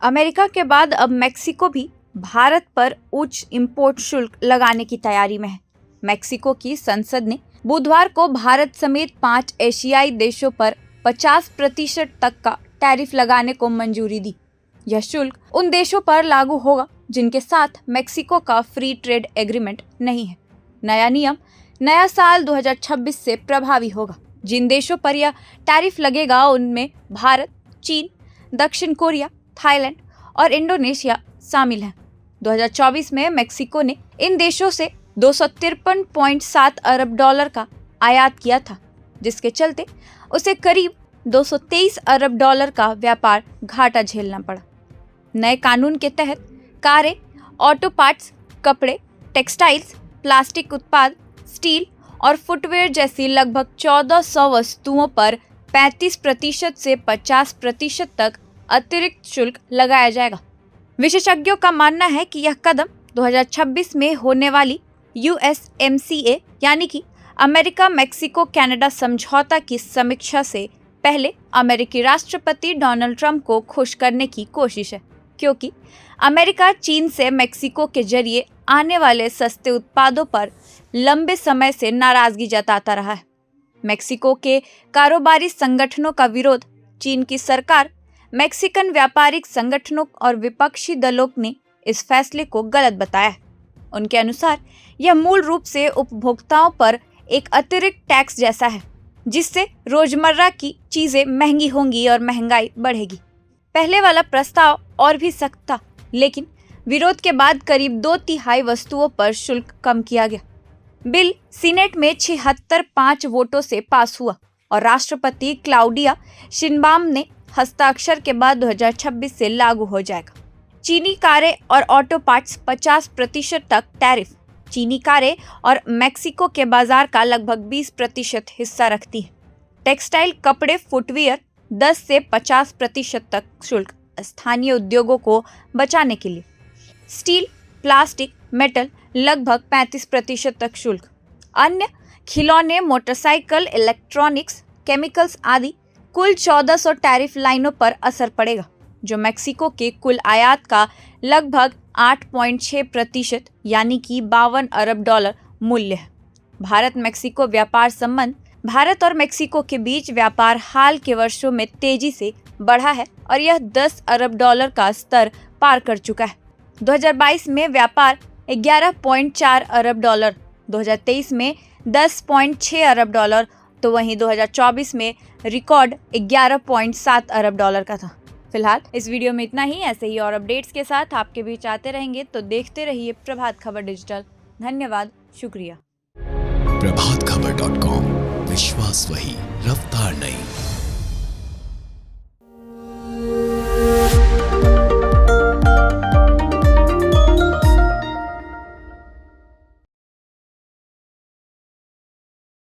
America के बाद अब मेक्सिको भी भारत पर उच्च इंपोर्ट शुल्क लगाने की तैयारी में है। मेक्सिको की संसद ने बुधवार को भारत समेत 5 एशियाई देशों पर 50% तक का टैरिफ लगाने को मंजूरी दी। यह शुल्क उन देशों पर लागू होगा जिनके साथ मेक्सिको का फ्री ट्रेड एग्रीमेंट नहीं है। नया नियम नया साल 2026 से प्रभावी होगा। जिन देशों पर यह टैरिफ लगेगा उनमें भारत, चीन, दक्षिण कोरिया, थाईलैंड और इंडोनेशिया शामिल हैं। 2024 में मेक्सिको ने इन देशों से 253.7 अरब डॉलर का आयात किया था, जिसके चलते उसे करीब 223 अरब डॉलर का व्यापार घाटा झेलना पड़ा। नए कानून के तहत कारें, ऑटो पार्ट्स, कपड़े, टेक्सटाइल्स, प्लास्टिक उत्पाद, स्टील और फुटवेयर जैसी लगभग 1400 वस्तुओं पर 35% से 50% तक अतिरिक्त शुल्क लगाया जाएगा। विशेषज्ञों का मानना है कि यह कदम 2026 में होने वाली USMCA यानी कि अमेरिका मेक्सिको कनाडा समझौता की समीक्षा से पहले अमेरिकी राष्ट्रपति डोनाल्ड ट्रंप को खुश करने की कोशिश है, क्योंकि अमेरिका चीन से मेक्सिको के जरिए आने वाले सस्ते उत्पादों पर लंबे समय से नाराजगी जताता रहा है। मेक्सिको के कारोबारी संगठनों का विरोध, चीन की सरकार, मेक्सिकन व्यापारिक संगठनों और विपक्षी दलों ने इस फैसले को गलत बताया है। उनके अनुसार यह मूल रूप से उपभोक्ताओं पर एक अतिरिक्त टैक्स जैसा है, जिससे रोजमर्रा की चीजें महंगी होंगी और महंगाई बढ़ेगी। पहले वाला प्रस्ताव और भी सख्त था, लेकिन विरोध के बाद करीब 2/3 वस्तुओं पर शुल्क कम किया गया। बिल सीनेट में 76-5 वोटों से पास हुआ और राष्ट्रपति क्लाउडिया शिनबाम ने हस्ताक्षर के बाद 2026 से लागू हो जाएगा। चीनी कारें और ऑटो पार्ट्स 50% तक टैरिफ। चीनी कारें और मेक्सिको के बाजार का लगभग 20% हिस्सा रखती है। टेक्सटाइल, कपड़े, फुटवियर 10 से 50% तक शुल्क स्थानीय उद्योगों को बचाने के लिए। स्टील, प्लास्टिक, मेटल लगभग 35% तक शुल्क। अन्य खिलौने, मोटरसाइकिल, इलेक्ट्रॉनिक्स, केमिकल्स आदि कुल 1400 टैरिफ लाइनों पर असर पड़ेगा, जो मेक्सिको के कुल आयात का लगभग 8.6% यानी कि 52 अरब डॉलर मूल्य है। भारत मेक्सिको व्यापार संबंध। भारत और मेक्सिको के बीच व्यापार हाल के वर्षों में तेजी से बढ़ा है और यह 10 अरब डॉलर का स्तर पार कर चुका है। 2022 में व्यापार 11.4 अरब डॉलर, 2023 में 10.6 अरब डॉलर, तो वहीं 2024 में रिकॉर्ड 11.7 अरब डॉलर का था। फिलहाल इस वीडियो में इतना ही। ऐसे ही और अपडेट्स के साथ आपके बीच आते रहेंगे, तो देखते रहिए प्रभात खबर डिजिटल। धन्यवाद, शुक्रिया। प्रभातखबर.com, विश्वास वही, रफ्तार नहीं।